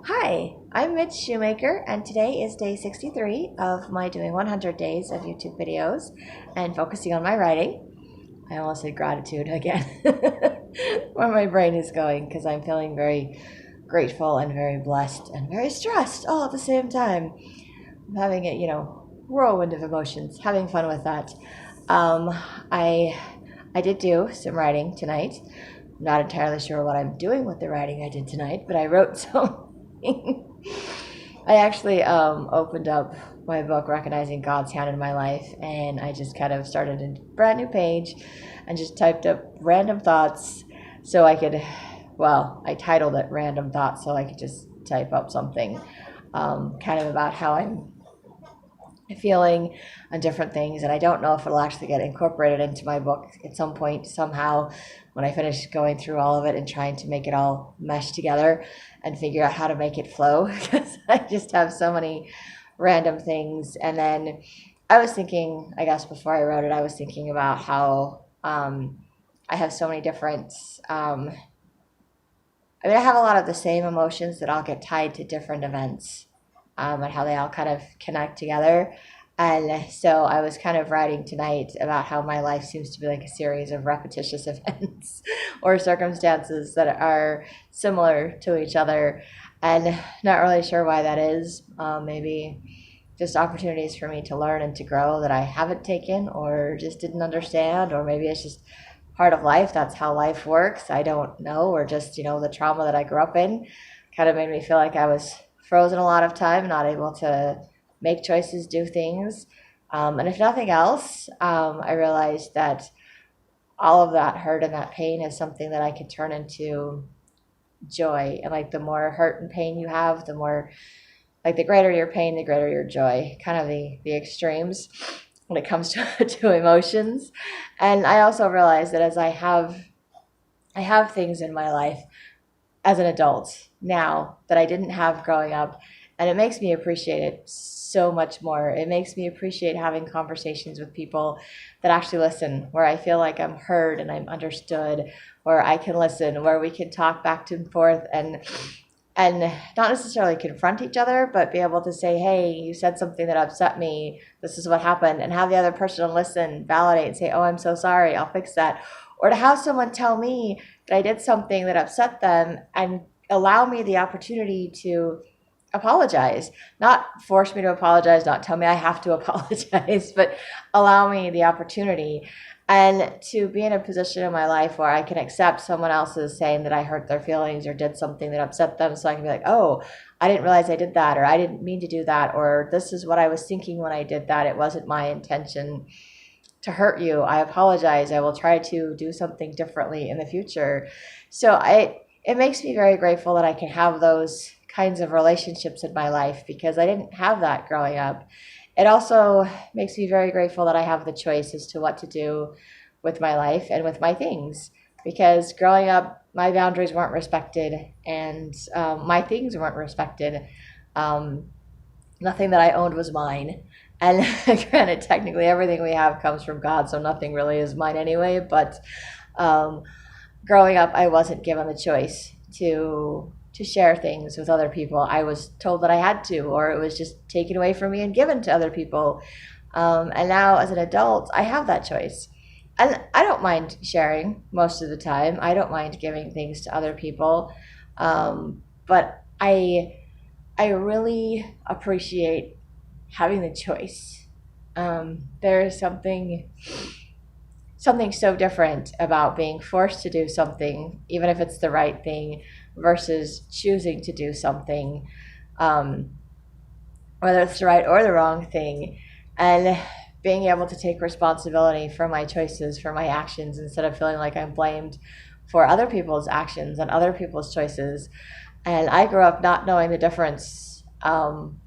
Hi, I'm Mitch Shoemaker, and today is day 63 of my doing 100 days of YouTube videos and focusing on my writing. I almost said gratitude again, where my brain is going because I'm feeling very grateful and very blessed and very stressed all at the same time. I'm having a, whirlwind of emotions, having fun with that. Um, I I did do some writing tonight. I'm not entirely sure what I'm doing with the writing I did tonight, but I wrote something. I actually opened up my book, Recognizing God's Hand in My Life, and I just kind of started a brand new page and just typed up random thoughts so I could, I titled it Random Thoughts so I could just type up something kind of about how I'm feeling on different things. And I don't know if it'll actually get incorporated into my book at some point, somehow, when I finish going through all of it and trying to make it all mesh together and figure out how to make it flow because I just have so many random things. And then I was thinking, I guess before I wrote it, I was thinking about how I have so many different. I have a lot of the same emotions that all get tied to different events, and how they all kind of connect together. And so I was kind of writing tonight about how my life seems to be like a series of repetitious events or circumstances that are similar to each other, and not really sure why that is. Maybe just opportunities for me to learn and to grow that I haven't taken or just didn't understand, or maybe it's just part of life. That's how life works. I don't know, or just, the trauma that I grew up in kind of made me feel like I was frozen a lot of time, not able to make choices, do things. And if nothing else, I realized that all of that hurt and that pain is something that I could turn into joy. And like the more hurt and pain you have, the more, like the greater your pain, the greater your joy, kind of the extremes when it comes to, to emotions. And I also realized that as I have things in my life as an adult now that I didn't have growing up. And it makes me appreciate it so much more. It makes me appreciate having conversations with people that actually listen, where I feel like I'm heard and I'm understood, where I can listen, where we can talk back and forth and not necessarily confront each other, but be able to say, hey, you said something that upset me. This is what happened. And have the other person listen, validate, and say, oh, I'm so sorry. I'll fix that. Or to have someone tell me that I did something that upset them and allow me the opportunity to apologize. Not force me to apologize, not tell me I have to apologize, but allow me the opportunity. And to be in a position in my life where I can accept someone else's saying that I hurt their feelings or did something that upset them, so I can be like, oh, I didn't realize I did that, or I didn't mean to do that, or this is what I was thinking when I did that. It wasn't my intention to hurt you. I apologize. I will try to do something differently in the future. So it makes me very grateful that I can have those kinds of relationships in my life because I didn't have that growing up. It also makes me very grateful that I have the choice as to what to do with my life and with my things. Because growing up, my boundaries weren't respected and my things weren't respected. Um, Nothing that I owned was mine. And granted, technically everything we have comes from God, so nothing really is mine anyway. But um, growing up, I wasn't given the choice to share things with other people. I was told that I had to, or it was just taken away from me and given to other people. And now, as an adult, I have that choice, and I don't mind sharing most of the time. I don't mind giving things to other people, but I really appreciate having the choice. There is something so different about being forced to do something, even if it's the right thing, versus choosing to do something, um, whether it's the right or the wrong thing, and being able to take responsibility for my choices, for my actions, instead of feeling like I'm blamed for other people's actions and other people's choices. And I grew up not knowing the difference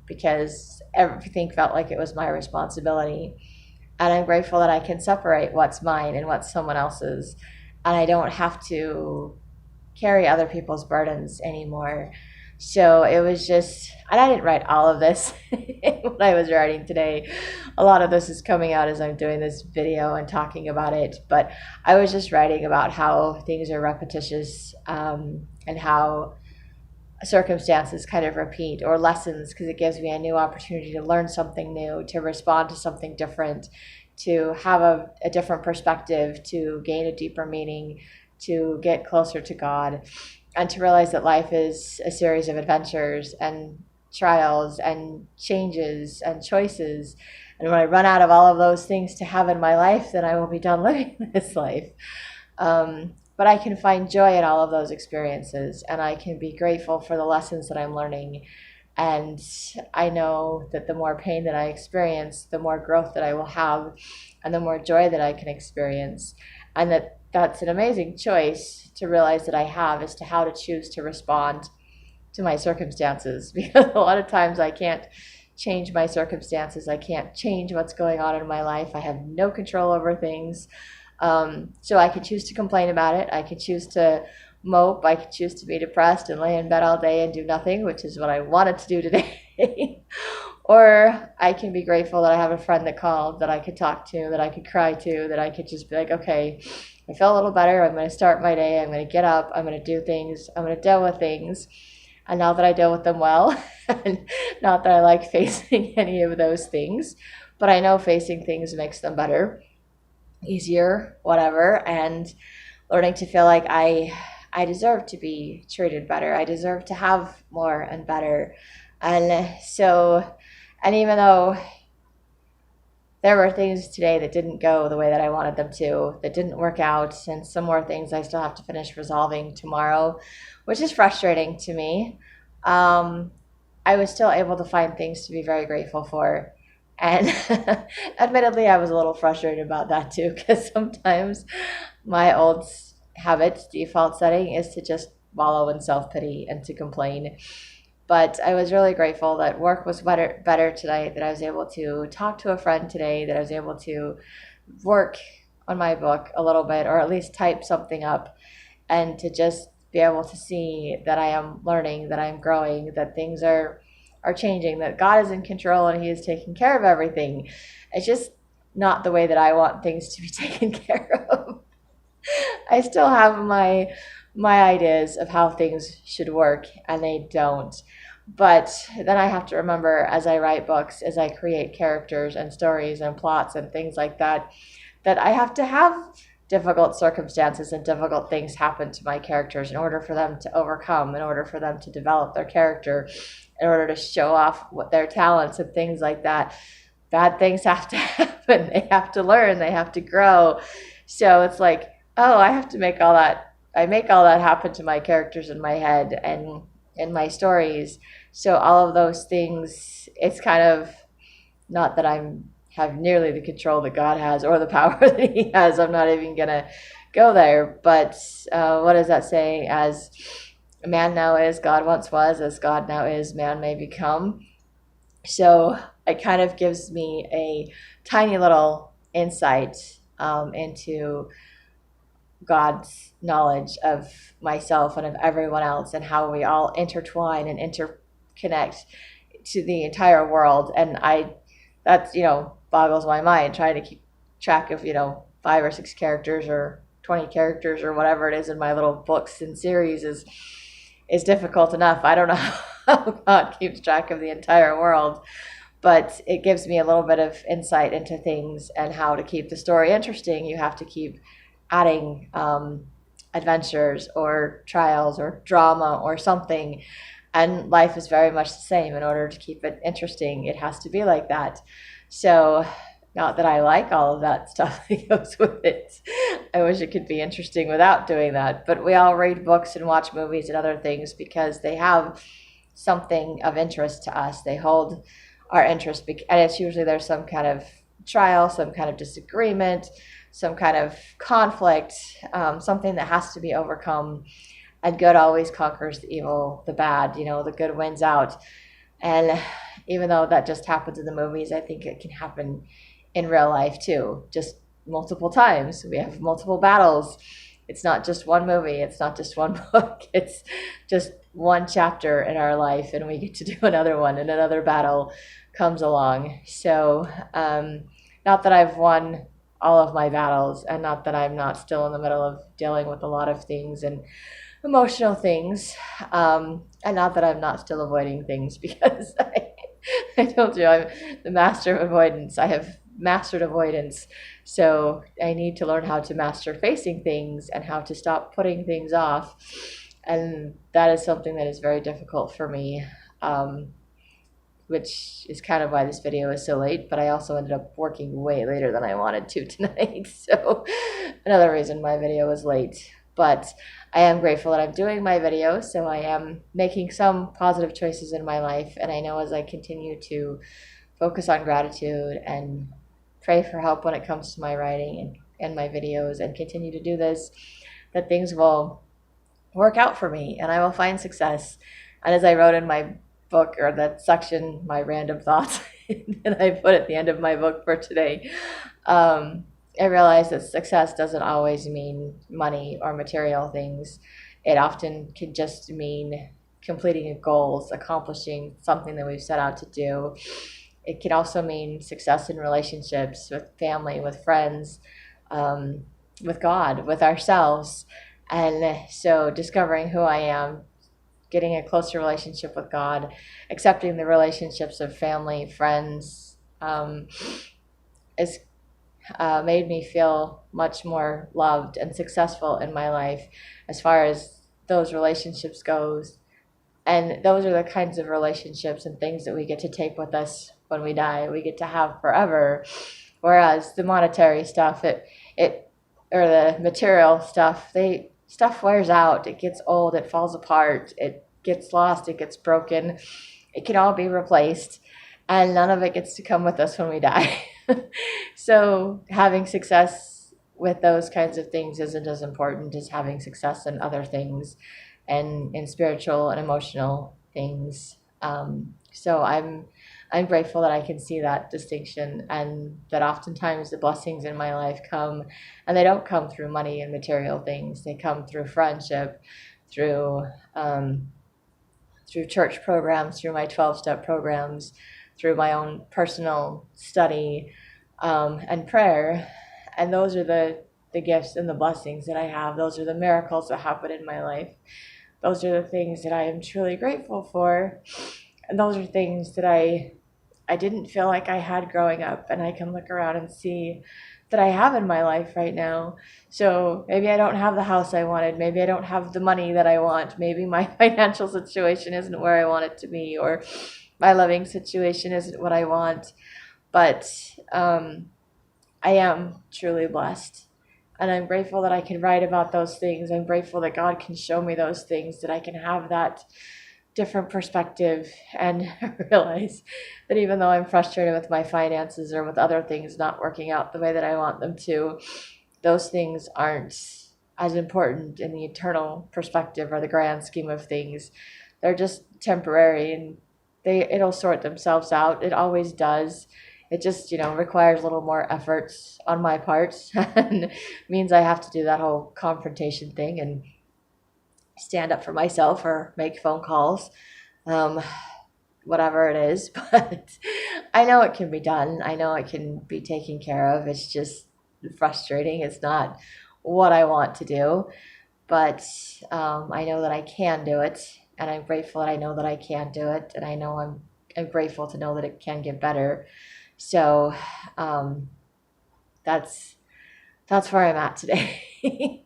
because everything felt like it was my responsibility. And I'm grateful that I can separate what's mine and what's someone else's. And I don't have to carry other people's burdens anymore. So it was just, and I didn't write all of this when I was writing today. A lot of this is coming out as I'm doing this video and talking about it. But I was just writing about how things are repetitious, and how circumstances kind of repeat, or lessons, because it gives me a new opportunity to learn something new, to respond to something different, to have a different perspective, to gain a deeper meaning, to get closer to God, and to realize that life is a series of adventures and trials and changes and choices. And when I run out of all of those things to have in my life, then I will be done living this life. But I can find joy in all of those experiences, and I can be grateful for the lessons that I'm learning. And I know that the more pain that I experience, the more growth that I will have, and the more joy that I can experience. And that's an amazing choice to realize that I have, as to how to choose to respond to my circumstances. Because a lot of times I can't change my circumstances. I can't change what's going on in my life. I have no control over things. So I could choose to complain about it. I could choose to mope. I could choose to be depressed and lay in bed all day and do nothing, which is what I wanted to do today. Or I can be grateful that I have a friend that called, that I could talk to, that I could cry to, that I could just be like, okay, I feel a little better. I'm going to start my day. I'm going to get up. I'm going to do things. I'm going to deal with things. And now that I deal with them well, and not that I like facing any of those things, but I know facing things makes them better, easier, whatever, and learning to feel like I deserve to be treated better. I deserve to have more and better. And so, and even though there were things today that didn't go the way that I wanted them to, that didn't work out, and some more things I still have to finish resolving tomorrow, which is frustrating to me, I was still able to find things to be very grateful for. And admittedly, I was a little frustrated about that too, because sometimes my old habit, default setting, is to just wallow in self-pity and to complain. But I was really grateful that work was better tonight, that I was able to talk to a friend today, that I was able to work on my book a little bit, or at least type something up, and to just be able to see that I am learning, that I'm growing, that things are changing, that God is in control and He is taking care of everything. It's just not the way that I want things to be taken care of. I still have my ideas of how things should work, and they don't. But then I have to remember, as I write books, as I create characters and stories and plots and things like that, that I have to have difficult circumstances and difficult things happen to my characters in order for them to overcome, in order for them to develop their character, in order to show off what their talents and things like that. Bad things have to happen. They have to learn. They have to grow. So it's like, oh, I have to make all that. I make all that happen to my characters in my head and in my stories. So all of those things, it's kind of not that I'm have nearly the control that God has, or the power that He has. I'm not even gonna go there. But what does that say? As man now is, God once was. As God now is, man may become. So it kind of gives me a tiny little insight into God's knowledge of myself and of everyone else, and how we all intertwine and interconnect to the entire world. And that's, boggles my mind, trying to keep track of, 5 or 6 characters or 20 characters or whatever it is in my little books and series is difficult enough. I don't know how God keeps track of the entire world, but it gives me a little bit of insight into things and how to keep the story interesting. You have to keep adding adventures or trials or drama or something. And life is very much the same. In order to keep it interesting, it has to be like that. So, not that I like all of that stuff that goes with it. I wish it could be interesting without doing that. But we all read books and watch movies and other things because they have something of interest to us. They hold our interest. And it's usually there's some kind of trial, some kind of disagreement, some kind of conflict, something that has to be overcome. And good always conquers the evil, the bad, the good wins out. And even though that just happens in the movies, I think it can happen in real life too, just multiple times. We have multiple battles. It's not just one movie. It's not just one book. It's just one chapter in our life, and we get to do another one, and another battle comes along. So not that I've won all of my battles, and not that I'm not still in the middle of dealing with a lot of things and emotional things. And not that I'm not still avoiding things, because I told you I'm the master of avoidance. I have mastered avoidance. So I need to learn how to master facing things and how to stop putting things off. And that is something that is very difficult for me, which is kind of why this video is so late. But I also ended up working way later than I wanted to tonight. So another reason my video was late. But I am grateful that I'm doing my video, so I am making some positive choices in my life. And I know as I continue to focus on gratitude and pray for help when it comes to my writing and my videos, and continue to do this, that things will work out for me and I will find success. And as I wrote in my book, or that section, my random thoughts, that I put at the end of my book for today, I realized that success doesn't always mean money or material things. It often can just mean completing goals, accomplishing something that we've set out to do. It can also mean success in relationships, with family, with friends, with God, with ourselves. And so discovering who I am, getting a closer relationship with God, accepting the relationships of family, friends, is made me feel much more loved and successful in my life as far as those relationships goes. And those are the kinds of relationships and things that we get to take with us when we die. We get to have forever. Whereas the monetary stuff, it or the material stuff, stuff wears out. It gets old. It falls apart. It gets lost. It gets broken. It can all be replaced, and none of it gets to come with us when we die. So having success with those kinds of things isn't as important as having success in other things, and in spiritual and emotional things. So I'm grateful that I can see that distinction, and that oftentimes the blessings in my life come, and they don't come through money and material things. They come through friendship, through through church programs, through my 12-step programs, through my own personal study, and prayer. And those are the gifts and the blessings that I have. Those are the miracles that happen in my life. Those are the things that I am truly grateful for. And those are things that I didn't feel like I had growing up, and I can look around and see that I have in my life right now. So maybe I don't have the house I wanted. Maybe I don't have the money that I want. Maybe my financial situation isn't where I want it to be, or my loving situation isn't what I want. But I am truly blessed. And I'm grateful that I can write about those things. I'm grateful that God can show me those things, that I can have that different perspective and realize that even though I'm frustrated with my finances or with other things not working out the way that I want them to, those things aren't as important in the eternal perspective or the grand scheme of things. They're just temporary, and it'll sort themselves out. It always does. It just, requires a little more efforts on my part, and means I have to do that whole confrontation thing and stand up for myself or make phone calls, whatever it is. But I know it can be done. I know it can be taken care of. It's just frustrating. It's not what I want to do, but I know that I can do it, and I'm grateful that I know that I can do it, and I know I'm grateful to know that it can get better. So that's where I'm at today.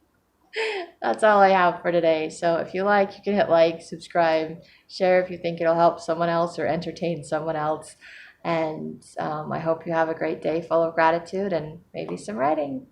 That's all I have for today. So if you like, you can hit like, subscribe, share if you think it'll help someone else or entertain someone else. And I hope you have a great day full of gratitude and maybe some writing.